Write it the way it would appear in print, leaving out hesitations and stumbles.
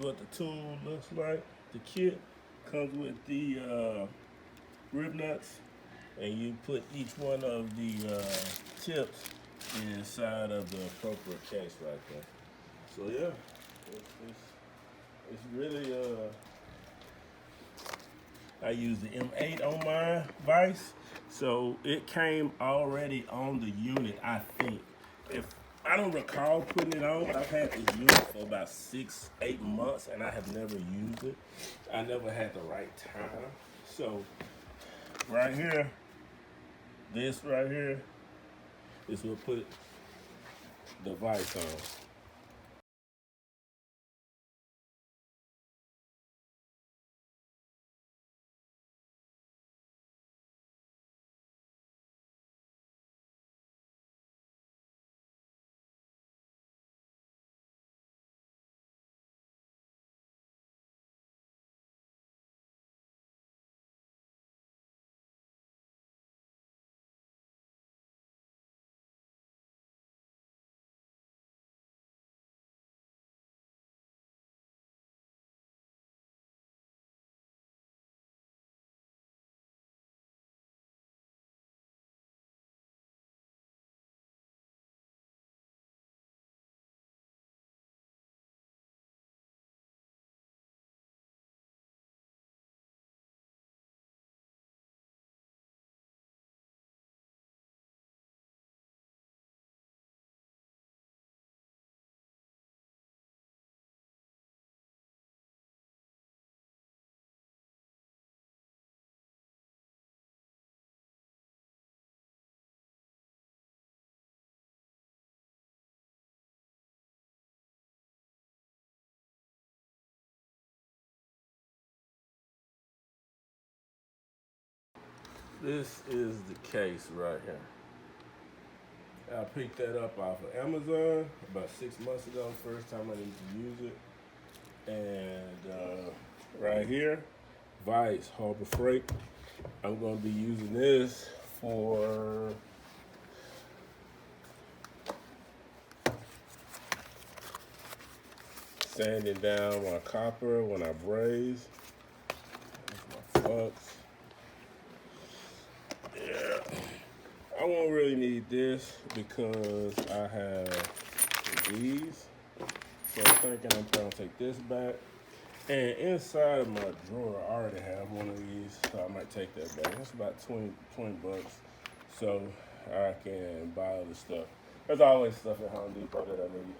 what the tool looks like. The kit comes with the rib nuts, and you put each one of the tips inside of the appropriate case right there. So yeah, it's really I use the M8 on my Vise, so it came already on the unit. I think, if I don't recall putting it on, but I've had this unit for about 6, 8 months, and I have never used it. I never had the right time. So right here, this right here is what put the Vise on. This is the case right here. I picked that up off of Amazon about 6 months ago. First time I needed to use it. And right here, Vise, Harbor Freight. I'm going to be using this for sanding down my copper when I braze. There's my flux. Yeah. I won't really need this because I have these. So I'm thinking I'm trying to take this back. And inside of my drawer, I already have one of these, so I might take that back. It's about 20 bucks, so I can buy other stuff. There's always stuff at Home Depot that I need.